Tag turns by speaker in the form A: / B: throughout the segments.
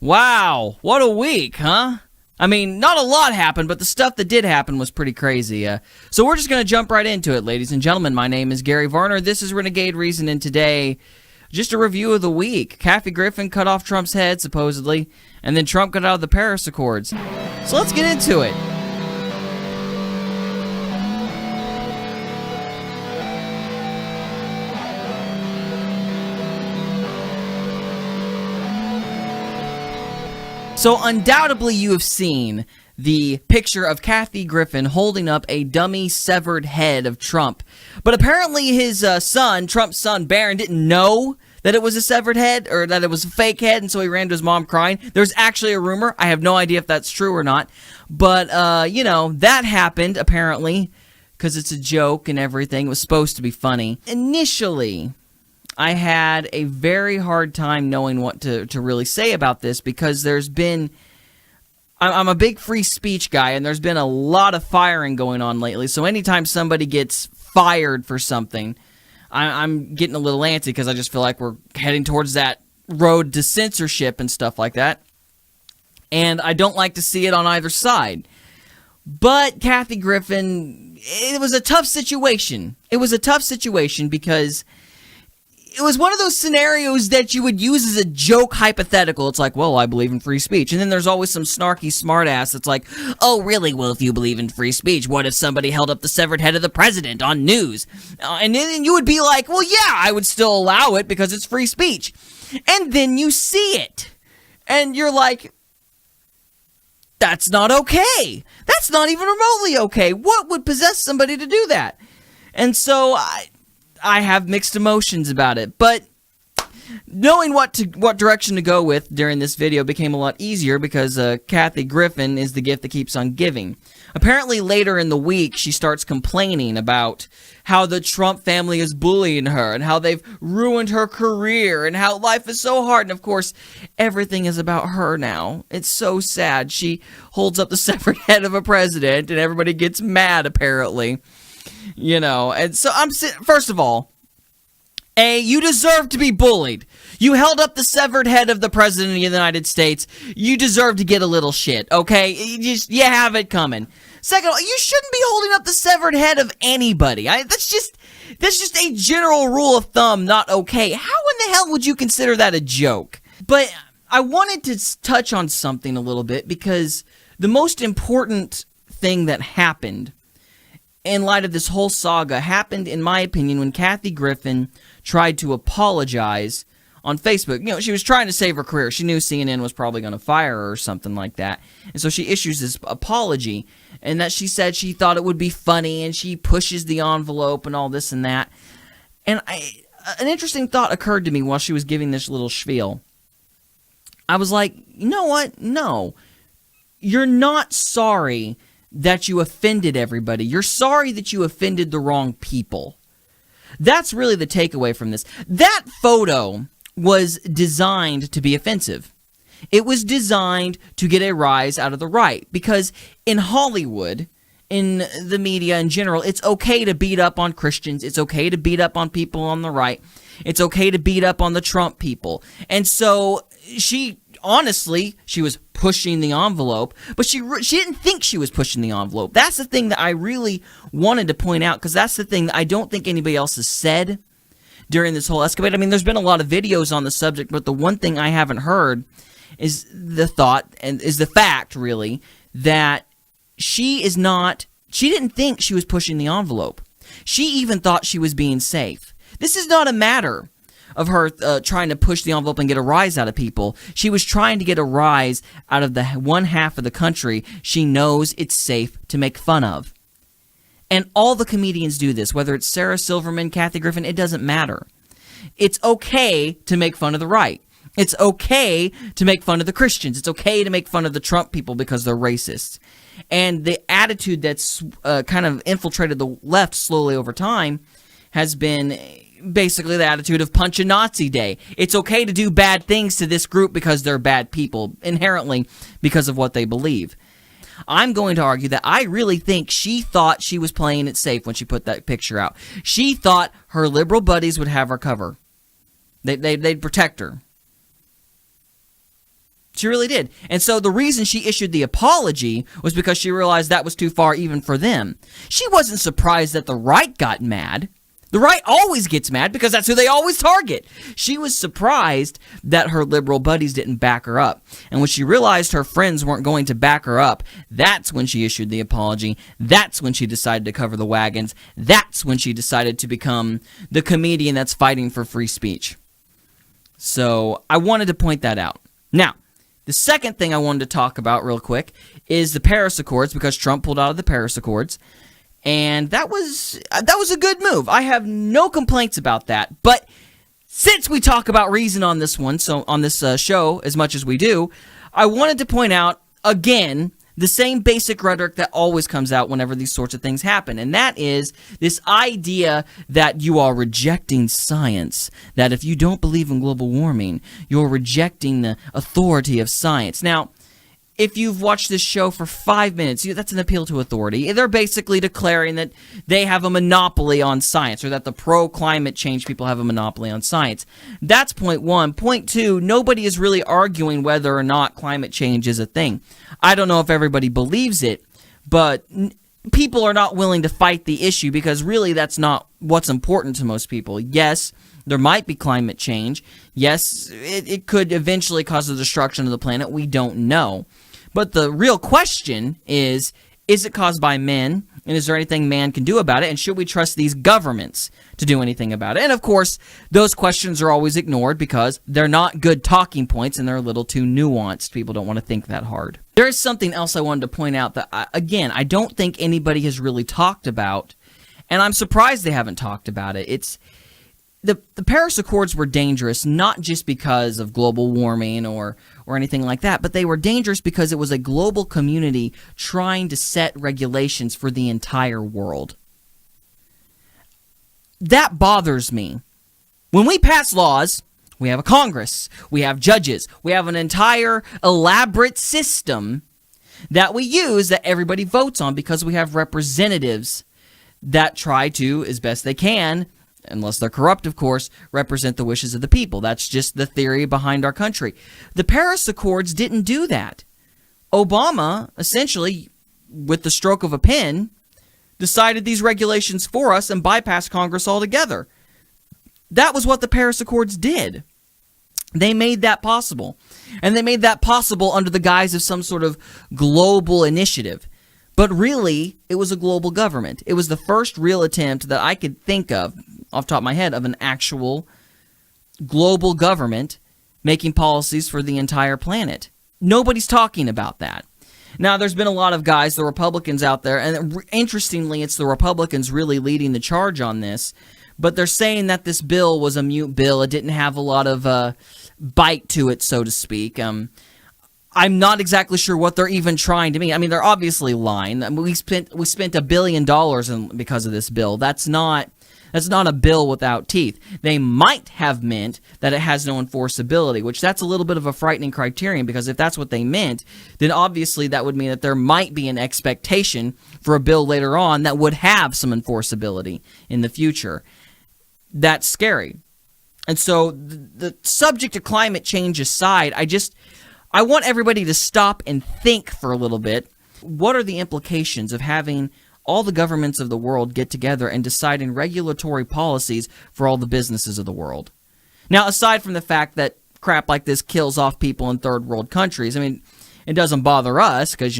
A: Wow, what a week, huh? I mean, not a lot happened, but the stuff that did happen was pretty crazy. So we're just going to jump right into it, ladies and gentlemen. My name is Gary Varner. This is Renegade Reason, and today, just a review of the week. Kathy Griffin cut off Trump's head, supposedly, and then Trump got out of the Paris Accords. So let's get into it. So undoubtedly you have seen the picture of Kathy Griffin holding up a dummy severed head of Trump. But apparently his son, Trump's son, Barron, didn't know that it was a severed head or that it was a fake head, and so he ran to his mom crying. There's actually a rumor. I have no idea if that's true or not. But, that happened, apparently, because it's a joke and everything. It was supposed to be funny. Initially, I had a very hard time knowing what to really say about this because I'm a big free speech guy, and there's been a lot of firing going on lately. So anytime somebody gets fired for something, I'm getting a little antsy because I just feel like we're heading towards that road to censorship and stuff like that. And I don't like to see it on either side. But Kathy Griffin, it was a tough situation. It was a tough situation because it was one of those scenarios that you would use as a joke hypothetical. It's like, well, I believe in free speech. And then there's always some snarky smartass that's like, oh, really? Well, if you believe in free speech, what if somebody held up the severed head of the president on news? And then you would be like, well, yeah, I would still allow it because it's free speech. And then you see it. And you're like, that's not okay. That's not even remotely okay. What would possess somebody to do that? And so I have mixed emotions about it, but knowing what direction to go with during this video became a lot easier because Kathy Griffin is the gift that keeps on giving. Apparently later in the week, she starts complaining about how the Trump family is bullying her and how they've ruined her career and how life is so hard. And of course, everything is about her now. It's so sad. She holds up the severed head of a president and everybody gets mad, apparently. And so first of all, you deserve to be bullied. You held up the severed head of the President of the United States. You deserve to get a little shit, okay? You have it coming. Second of all, you shouldn't be holding up the severed head of anybody. That's just a general rule of thumb, not okay. How in the hell would you consider that a joke? But I wanted to touch on something a little bit because the most important thing that happened in light of this whole saga happened, in my opinion, when Kathy Griffin tried to apologize on Facebook. She was trying to save her career. She knew CNN was probably going to fire her or something like that. And so she issues this apology, and that she said she thought it would be funny, and she pushes the envelope and all this and that. And an interesting thought occurred to me while she was giving this little spiel. I was like, you know what? No. You're not sorry that you offended everybody. You're sorry that you offended the wrong people. That's really the takeaway from this. That photo was designed to be offensive. It was designed to get a rise out of the right. Because in Hollywood, in the media in general, it's okay to beat up on Christians. It's okay to beat up on people on the right. It's okay to beat up on the Trump people. And so honestly, she was pushing the envelope, but she didn't think she was pushing the envelope. That's the thing that I really wanted to point out, because that's the thing that I don't think anybody else has said during this whole escapade. I mean, there's been a lot of videos on the subject, but the one thing I haven't heard is the fact, really, that she didn't think she was pushing the envelope. She even thought she was being safe. This is not a matter of her trying to push the envelope and get a rise out of people. She was trying to get a rise out of the one half of the country she knows it's safe to make fun of. And all the comedians do this, whether it's Sarah Silverman, Kathy Griffin, it doesn't matter. It's okay to make fun of the right. It's okay to make fun of the Christians. It's okay to make fun of the Trump people because they're racists. And the attitude that's kind of infiltrated the left slowly over time has been basically the attitude of Punch a Nazi Day. It's okay to do bad things to this group because they're bad people, inherently because of what they believe. I'm going to argue that I really think she thought she was playing it safe when she put that picture out. She thought her liberal buddies would have her cover. They'd protect her. She really did. And so the reason she issued the apology was because she realized that was too far even for them. She wasn't surprised that the right got mad. The right always gets mad because that's who they always target. She was surprised that her liberal buddies didn't back her up. And when she realized her friends weren't going to back her up, that's when she issued the apology. That's when she decided to cover the wagons. That's when she decided to become the comedian that's fighting for free speech. So I wanted to point that out. Now, the second thing I wanted to talk about real quick is the Paris Accords, because Trump pulled out of the Paris Accords. And that was a good move. I have no complaints about that. But since we talk about reason on this one, so on this show as much as we do, I wanted to point out, again, the same basic rhetoric that always comes out whenever these sorts of things happen. And that is this idea that you are rejecting science, that if you don't believe in global warming, you're rejecting the authority of science. Now, if you've watched this show for 5 minutes, that's an appeal to authority. They're basically declaring that they have a monopoly on science, or that the pro-climate change people have a monopoly on science. That's point one. Point two, nobody is really arguing whether or not climate change is a thing. I don't know if everybody believes it, but people are not willing to fight the issue because really that's not what's important to most people. Yes, there might be climate change. Yes, it could eventually cause the destruction of the planet. We don't know. But the real question is it caused by men? And is there anything man can do about it? And should we trust these governments to do anything about it? And of course, those questions are always ignored because they're not good talking points and they're a little too nuanced. People don't want to think that hard. There is something else I wanted to point out that, again, I don't think anybody has really talked about, and I'm surprised they haven't talked about it. It's the Paris Accords were dangerous, not just because of global warming or anything like that, but they were dangerous because it was a global community trying to set regulations for the entire world. That bothers me. When we pass laws, we have a Congress, we have judges, we have an entire elaborate system that we use that everybody votes on because we have representatives that try to, as best they can, unless they're corrupt, of course, represent the wishes of the people. That's just the theory behind our country. The Paris Accords didn't do that. Obama, essentially, with the stroke of a pen, decided these regulations for us and bypassed Congress altogether. That was what the Paris Accords did. They made that possible. And they made that possible under the guise of some sort of global initiative. But really, it was a global government. It was the first real attempt that I could think of, off the top of my head, of an actual global government making policies for the entire planet. Nobody's talking about that. Now, there's been a lot of guys, the Republicans out there, and interestingly, it's the Republicans really leading the charge on this, but they're saying that this bill was a mute bill. It didn't have a lot of bite to it, so to speak. I'm not exactly sure what they're even trying to mean. I mean, they're obviously lying. I mean, we spent $1 billion because of this bill. That's not a bill without teeth. They might have meant that it has no enforceability, which that's a little bit of a frightening criterion, because if that's what they meant, then obviously that would mean that there might be an expectation for a bill later on that would have some enforceability in the future. That's scary. And so the subject of climate change aside, I want everybody to stop and think for a little bit. What are the implications of having all the governments of the world get together and deciding regulatory policies for all the businesses of the world? Now, aside from the fact that crap like this kills off people in third world countries, I mean, it doesn't bother us because,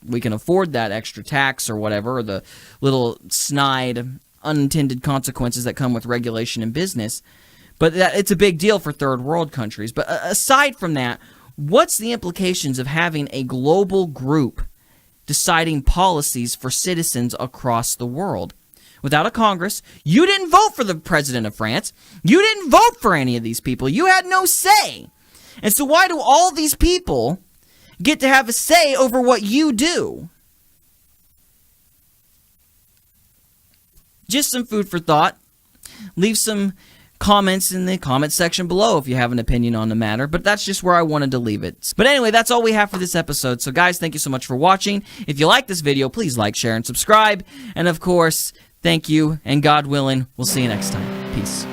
A: we can afford that extra tax or whatever, or the little snide unintended consequences that come with regulation in business. But it's a big deal for third world countries. But aside from that, what's the implications of having a global group deciding policies for citizens across the world? Without a Congress, you didn't vote for the president of France. You didn't vote for any of these people. You had no say. And so why do all these people get to have a say over what you do? Just some food for thought. Leave some comments in the comment section below if you have an opinion on the matter, but that's just where I wanted to leave it. But anyway, that's all we have for this episode. So guys, thank you so much for watching. If you like this video, please like, share, and subscribe. And of course, thank you, and God willing, we'll see you next time. Peace.